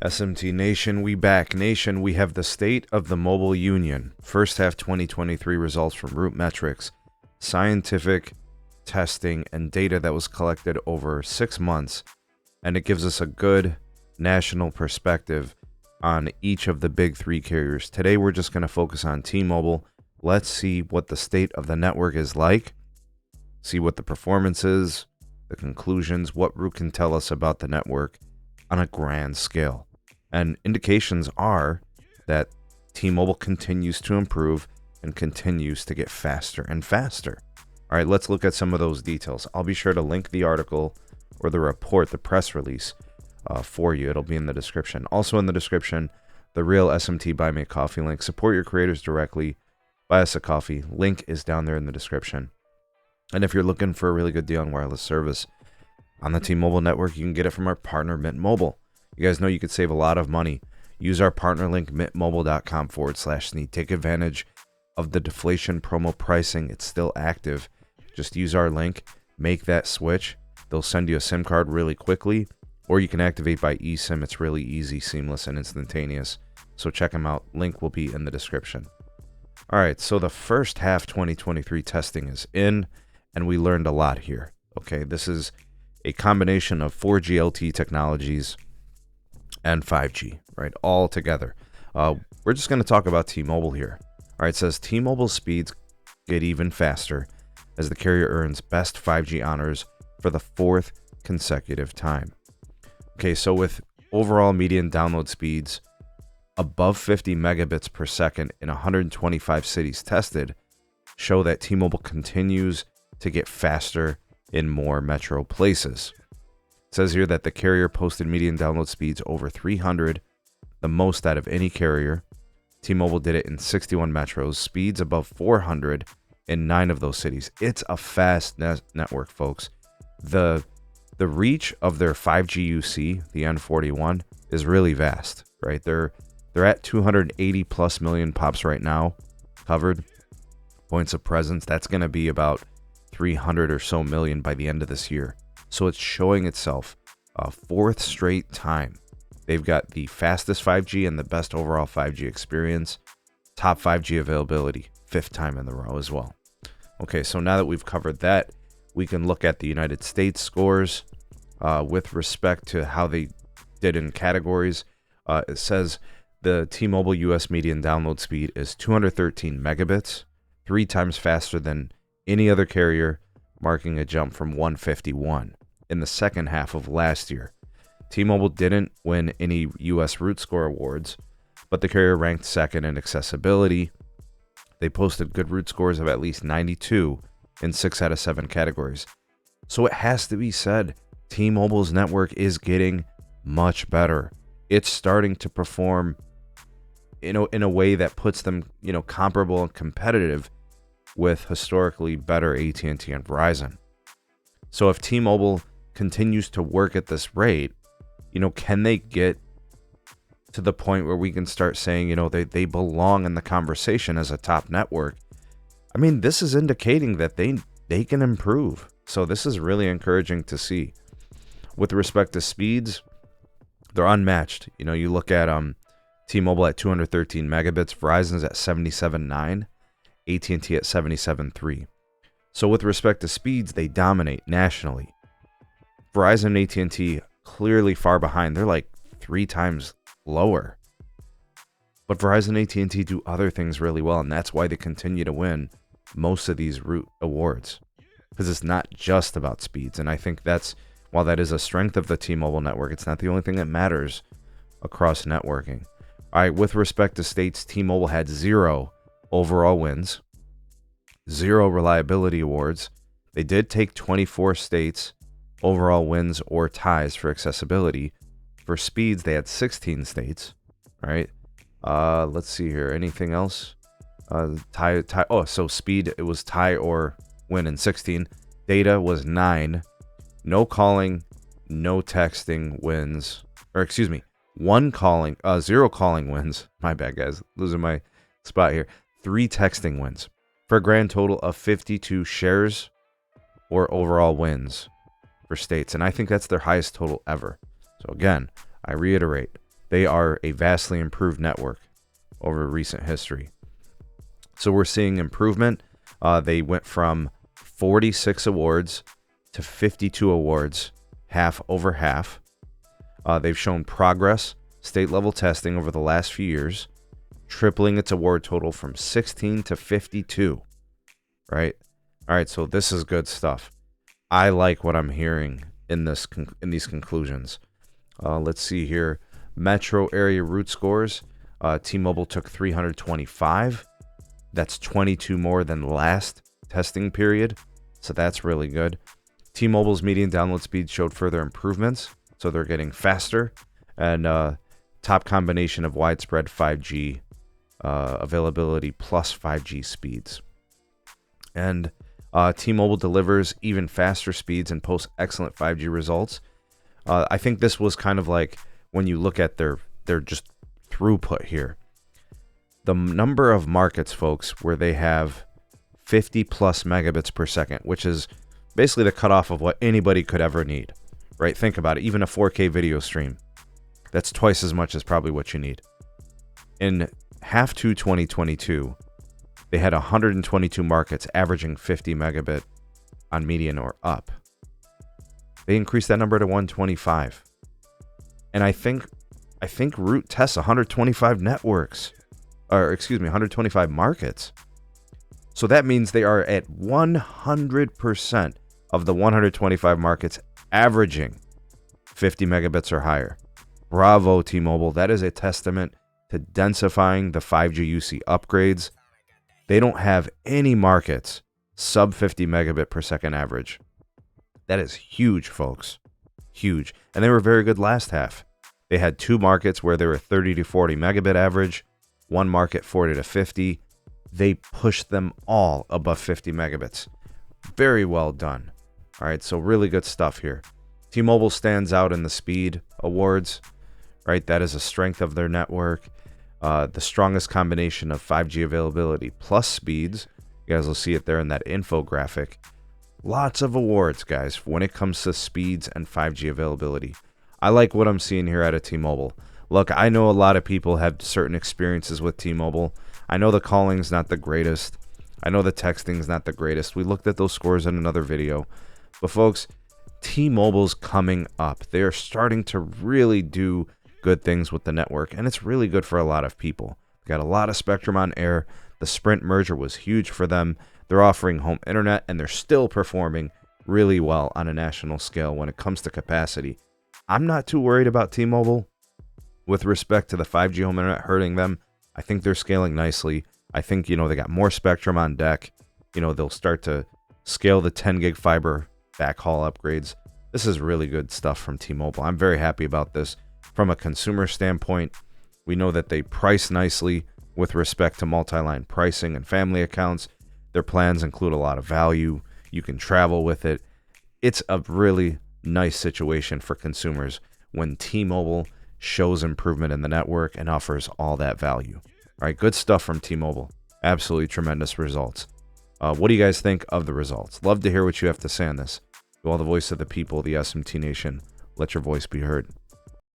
SMT Nation, we back. Nation, we have the State of the Mobile Union. First half 2023 results from Root Metrics, scientific testing, and data that was collected over 6 months. And it gives us a good national perspective on each of the big three carriers. Today, we're just going to focus on T-Mobile. Let's see what the state of the network is like, see what the performance is, the conclusions, what Root can tell us about the network on a grand scale. And indications are that T-Mobile continues to improve and continues to get faster and faster. All right, let's look at some of those details. I'll be sure to link the article or the report, the press release, for you. It'll be in the description. Also in the description, the real SMT Buy Me a Coffee link. Support your creators directly. Buy us a coffee. Link is down there in the description. And if you're looking for a really good deal on wireless service on the T-Mobile network, you can get it from our partner, Mint Mobile. You guys know you could save a lot of money. Use our partner link, mintmobile.com/Sneed. Take advantage of the deflation promo pricing. It's still active. Just use our link. Make that switch. They'll send you a SIM card really quickly, or you can activate by eSIM. It's really easy, seamless, and instantaneous. So check them out. Link will be in the description. All right, so the first half 2023 testing is in, and we learned a lot here. Okay, this is a combination of 4G LTE technologies and 5G, right, all together. We're just going to talk about T-Mobile here. All right, it says T-Mobile speeds get even faster as the carrier earns best 5G honors for the 4th consecutive time. Okay, so with overall median download speeds above 50 megabits per second in 125 cities tested, show that T-Mobile continues to get faster in more metro places. It says here that the carrier posted median download speeds over 300, the most out of any carrier. T-Mobile did it in 61 metros, speeds above 400 in 9 of those cities. It's a fast network, folks. The reach of their 5G UC, the N41, is really vast, right? They're at 280 plus million pops right now, covered points of presence. That's going to be about 300 or so million by the end of this year. So it's showing itself a 4th straight time. They've got the fastest 5G and the best overall 5G experience. Top 5G availability, 5th time in the row as well. Okay, so now that we've covered that, we can look at the United States scores with respect to how they did in categories. It says the T-Mobile US median download speed is 213 megabits, 3 times faster than any other carrier, marking a jump from 151 in the second half of last year. T-Mobile didn't win any US Root Score awards, but the carrier ranked second in accessibility. They posted good Root scores of at least 92 in 6 out of 7 categories. So it has to be said, T-Mobile's network is getting much better. It's starting to perform in a way that puts them, comparable and competitive with historically better AT&T and Verizon. So if T-Mobile continues to work at this rate, can they get to the point where we can start saying, they belong in the conversation as a top network? I mean, this is indicating that they can improve. So this is really encouraging to see. With respect to speeds, they're unmatched. You look at T-Mobile at 213 megabits, Verizon's at 77.9, AT&T at 77.3. So with respect to speeds, they dominate nationally. Verizon and AT&T clearly far behind. They're like 3 times lower. But Verizon and AT&T do other things really well, and that's why they continue to win most of these Root awards, because it's not just about speeds. And I think while that is a strength of the T-Mobile network, it's not the only thing that matters across networking. All right, with respect to states, T-Mobile had 0 overall wins, 0 reliability awards. They did take 24 states overall wins or ties for accessibility. For speeds, they had 16 states. All right. Let's see here. Anything else? Tie. Oh, so speed, it was tie or win in 16. Data was 9. No calling, no texting wins. Or excuse me, 0 calling wins. My bad, guys. Losing my spot here. 3 texting wins for a grand total of 52 shares or overall wins for states. And I think that's their highest total ever. So again, I reiterate, They are a vastly improved network over recent history. So we're seeing improvement. They went from 46 awards to 52 awards, half over half. They've shown progress, state level testing over the last few years, tripling its award total from 16 to 52, right? All right, so this is good stuff. I like what I'm hearing in these conclusions. Let's see here. Metro area root scores. T-Mobile took 325. That's 22 more than last testing period, so that's really good. T-Mobile's median download speed showed further improvements, so they're getting faster, and top combination of widespread 5G availability plus 5G speeds. And T-Mobile delivers even faster speeds and posts excellent 5G results. I think this was kind of like when you look at their just throughput here. The number of markets, folks, where they have 50 plus megabits per second, which is basically the cutoff of what anybody could ever need, right? Think about it. Even a 4K video stream, that's twice as much as probably what you need. In half to 2022, they had 122 markets averaging 50 megabit on median or up. They increased that number to 125. And I think Root tests 125 networks, or excuse me, 125 markets. So that means they are at 100% of the 125 markets averaging 50 megabits or higher. Bravo, T-Mobile. That is a testament to densifying the 5G UC upgrades. They don't have any markets sub 50 megabit per second average. That is huge, folks. Huge. And they were very good last half. They had 2 markets where they were 30 to 40 megabit average, 1 market 40 to 50. They pushed them all above 50 megabits. Very well done. All right, so really good stuff here. T-Mobile stands out in the speed awards, right? That is a strength of their network. The strongest combination of 5G availability plus speeds. You guys will see it there in that infographic. Lots of awards, guys, when it comes to speeds and 5G availability. I like what I'm seeing here out of T-Mobile. Look, I know a lot of people have certain experiences with T-Mobile. I know the calling's not the greatest. I know the texting's not the greatest. We looked at those scores in another video. But folks, T-Mobile's coming up. They are starting to really do good things with the network, and it's really good for a lot of people. They got a lot of spectrum on air. The Sprint merger was huge for them. They're offering home internet, and they're still performing really well on a national scale when it comes to capacity. I'm not too worried about T-Mobile with respect to the 5G home internet hurting them. I think they're scaling nicely. I think, they got more spectrum on deck. They'll start to scale the 10 gig fiber backhaul upgrades. This is really good stuff from T-Mobile. I'm very happy about this. From a consumer standpoint, we know that they price nicely with respect to multi-line pricing and family accounts. Their plans include a lot of value. You can travel with it. It's a really nice situation for consumers when T-Mobile shows improvement in the network and offers all that value. All right, good stuff from T-Mobile. Absolutely tremendous results. What do you guys think of the results? Love to hear what you have to say on this. To all the voice of the people, the SMT Nation, let your voice be heard.